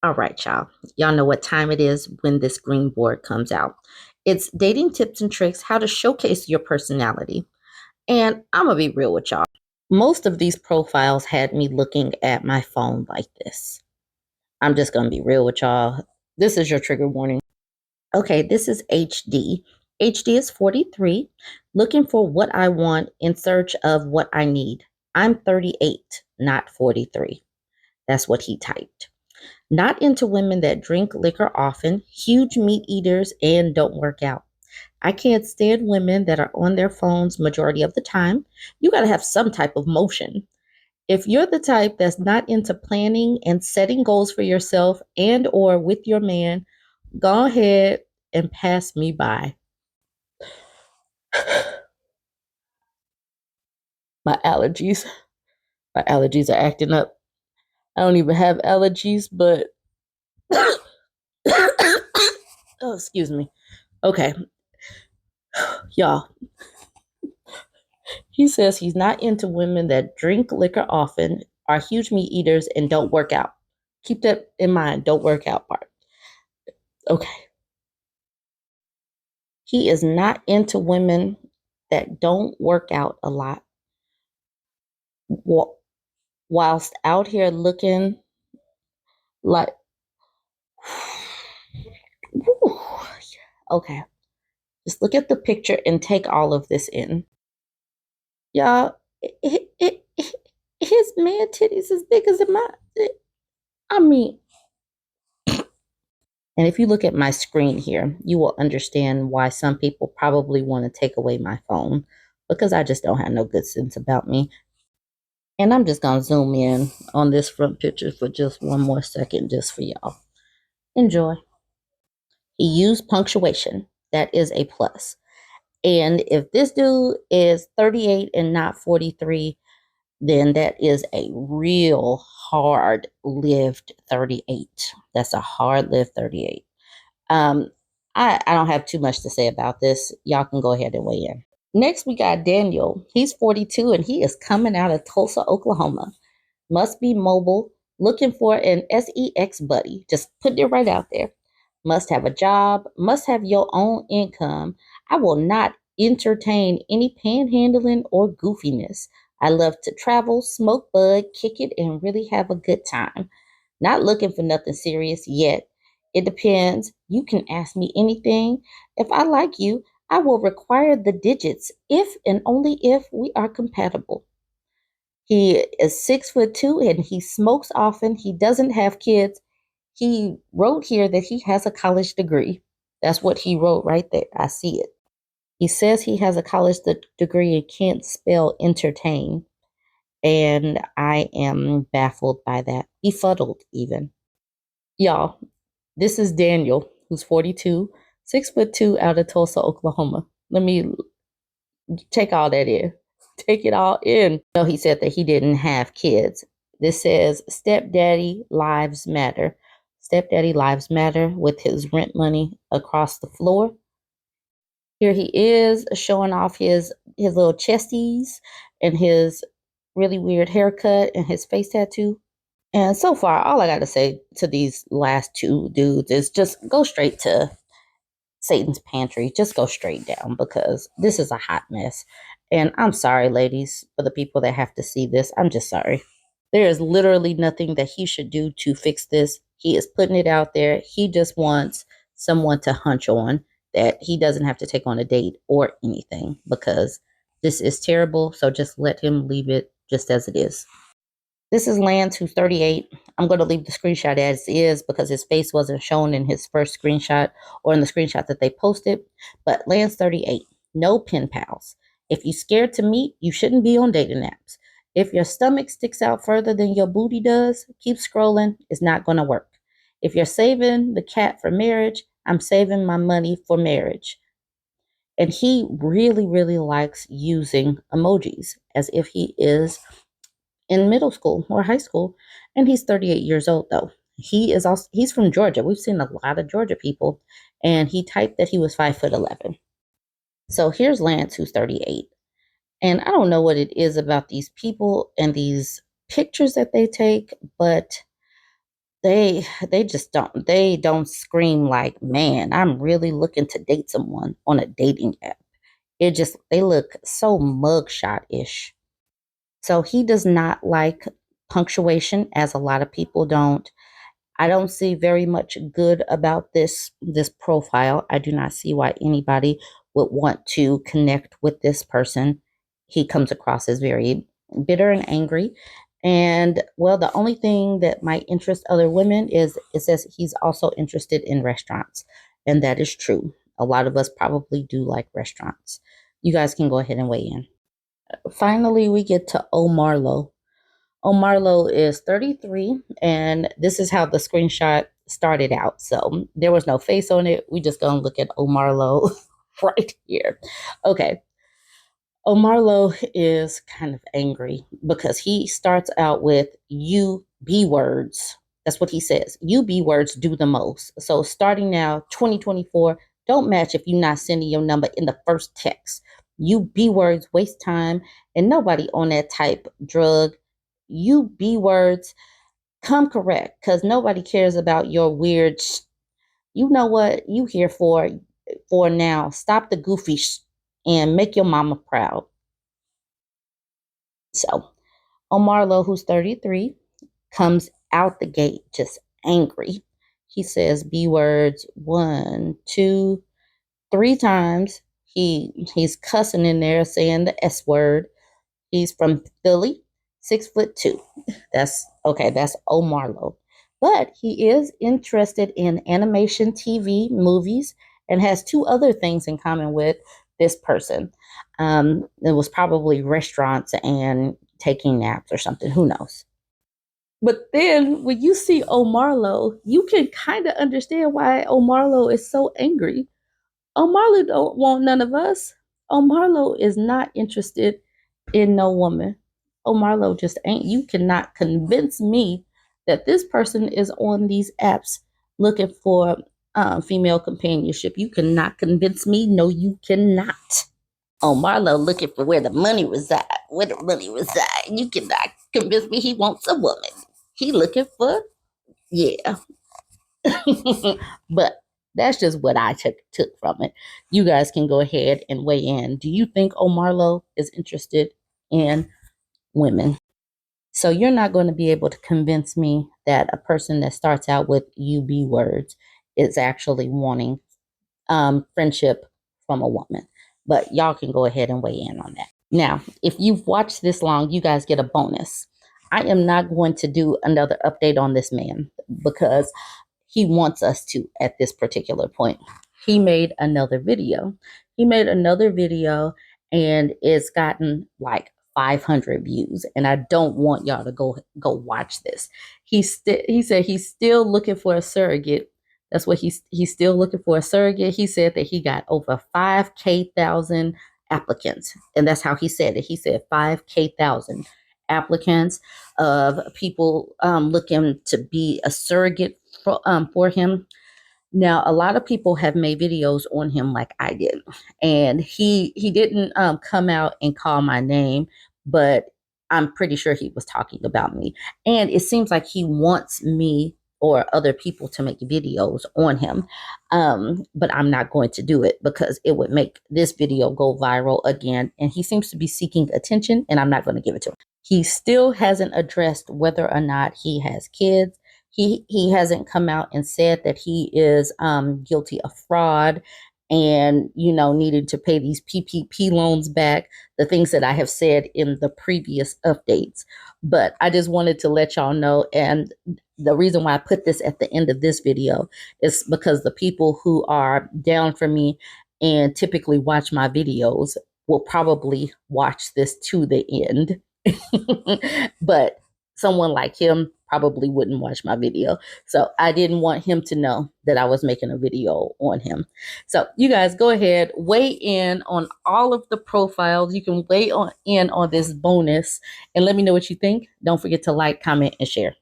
All right, y'all. Y'all know what time it is when this green board comes out. It's dating tips and tricks, how to showcase your personality. And I'm going to be real with y'all. Most of these profiles had me looking at my phone like this. I'm just going to be real with y'all. This is your trigger warning. Okay, this is HD. HD is 43, looking for what I want in search of what I need. I'm 38, not 43. That's what he typed. Not into women that drink liquor often, huge meat eaters, and don't work out. I can't stand women that are on their phones majority of the time. You got to have some type of motion. If you're the type that's not into planning and setting goals for yourself and or with your man, go ahead and pass me by. My allergies. My allergies are acting up. I don't even have allergies, but oh, excuse me. Okay, y'all. He says he's not into women that drink liquor often, are huge meat eaters, and don't work out. Keep that in mind. Don't work out part. Okay. He is not into women that don't work out a lot whilst out here looking like. Okay. Just look at the picture and take all of this in. Y'all, his man titties as big as mine. I mean, and if you look at my screen here, you will understand why some people probably want to take away my phone because I just don't have no good sense about me. And I'm just going to zoom in on this front picture for just one more second, just for y'all. Enjoy. He used punctuation. That is a plus. And if this dude is 38 and not 43, then that is a real hard lived 38. That's a hard lived 38. Um, I don't have too much to say about this. Y'all can go ahead and weigh in. Next, we got Daniel. He's 42 and he is coming out of Tulsa, Oklahoma. Must be mobile, looking for an sex buddy. Just putting it right out there. Must have a job, must have your own income. I will not entertain any panhandling or goofiness. I love to travel, smoke bud, kick it, and really have a good time. Not looking for nothing serious yet. It depends. You can ask me anything. If I like you, I will require the digits if and only if we are compatible. He is 6'2" and he smokes often. He doesn't have kids. He wrote here that he has a college degree. That's what he wrote right there. I see it. He says he has a college degree and can't spell entertain. And I am baffled by that. Befuddled, even. Y'all, this is Daniel, who's 42, 6'2" out of Tulsa, Oklahoma. Let me take all that in. Take it all in. No, he said that he didn't have kids. This says stepdaddy lives matter. Stepdaddy lives matter with his rent money across the floor. Here he is showing off his little chesties and his really weird haircut and his face tattoo. And so far, all I got to say to these last two dudes is just go straight to Satan's pantry. Just go straight down because this is a hot mess. And I'm sorry, ladies, for the people that have to see this. I'm just sorry. There is literally nothing that he should do to fix this. He is putting it out there. He just wants someone to hunch on that he doesn't have to take on a date or anything because this is terrible. So just let him leave it just as it is. This is Lance, who's 38. I'm going to leave the screenshot as is because his face wasn't shown in his first screenshot or in the screenshot that they posted. But Lance, 38, no pen pals. If you're scared to meet, you shouldn't be on dating apps. If your stomach sticks out further than your booty does, keep scrolling. It's not going to work. If you're saving the cat for marriage, I'm saving my money for marriage. And he really, really likes using emojis as if he is in middle school or high school, and he's 38 years old though. He's from Georgia. We've seen a lot of Georgia people, and he typed that he was 5'11". So here's Lance, who's 38, and I don't know what it is about these people and these pictures that they take, but they just don't scream like, man, I'm really looking to date someone on a dating app. It just they look so mugshot-ish. So he does not like punctuation, as a lot of people don't. I don't see very much good about this profile. I do not see why anybody would want to connect with this person. He comes across as very bitter and angry. And well, the only thing that might interest other women is it says he's also interested in restaurants. And that is true. A lot of us probably do like restaurants. You guys can go ahead and weigh in. Finally, we get to Omarlo. Omarlo is 33, and this is how the screenshot started out. So there was no face on it. We just gonna look at Omarlo right here. Okay, Omarlo is kind of angry because he starts out with "you B words." That's what he says. "You B words do the most." So starting now, 2024, don't match if you're not sending your number in the first text. You B words waste time, and nobody on that type drug. You B words come correct, because nobody cares about your weird. You know what you here for now. Stop the goofy and make your mama proud. So Omarlo, who's 33, comes out the gate just angry. He says B words one, two, three times. He's cussing in there, saying the S word. He's from Philly, 6'2". That's okay. That's Omarlo. But he is interested in animation, TV, movies, and has two other things in common with this person. It was probably restaurants and taking naps or something. Who knows? But then when you see Omarlo, you can kind of understand why Omarlo is so angry. Omarlo don't want none of us. Omarlo is not interested in no woman. Omarlo just ain't. You cannot convince me that this person is on these apps looking for female companionship. You cannot convince me. No, you cannot. Omarlo looking for where the money reside. Where the money reside. You cannot convince me he wants a woman. He looking for, yeah. But that's just what I took from it. You guys can go ahead and weigh in. Do you think Omarlo is interested in women? So you're not going to be able to convince me that a person that starts out with UB words is actually wanting friendship from a woman. But y'all can go ahead and weigh in on that. Now, if you've watched this long, you guys get a bonus. I am not going to do another update on this man because he wants us to at this particular point. He made another video. He made another video and it's gotten like 500 views, and I don't want y'all to go watch this. He said he's still looking for a surrogate. That's what he's still looking for a surrogate. He said that he got over 5K thousand applicants, and that's how he said it. He said 5K thousand applicants of people looking to be a surrogate for him. Now, a lot of people have made videos on him like I did, and he didn't come out and call my name, but I'm pretty sure he was talking about me. And it seems like he wants me or other people to make videos on him, but I'm not going to do it because it would make this video go viral again. And he seems to be seeking attention, and I'm not going to give it to him. He still hasn't addressed whether or not he has kids. He hasn't come out and said that he is guilty of fraud and needed to pay these PPP loans back, the things that I have said in the previous updates. But I just wanted to let y'all know, and the reason why I put this at the end of this video is because the people who are down for me and typically watch my videos will probably watch this to the end. But someone like him probably wouldn't watch my video. So I didn't want him to know that I was making a video on him. So you guys go ahead, weigh in on all of the profiles. You can weigh in on this bonus and let me know what you think. Don't forget to like, comment, and share.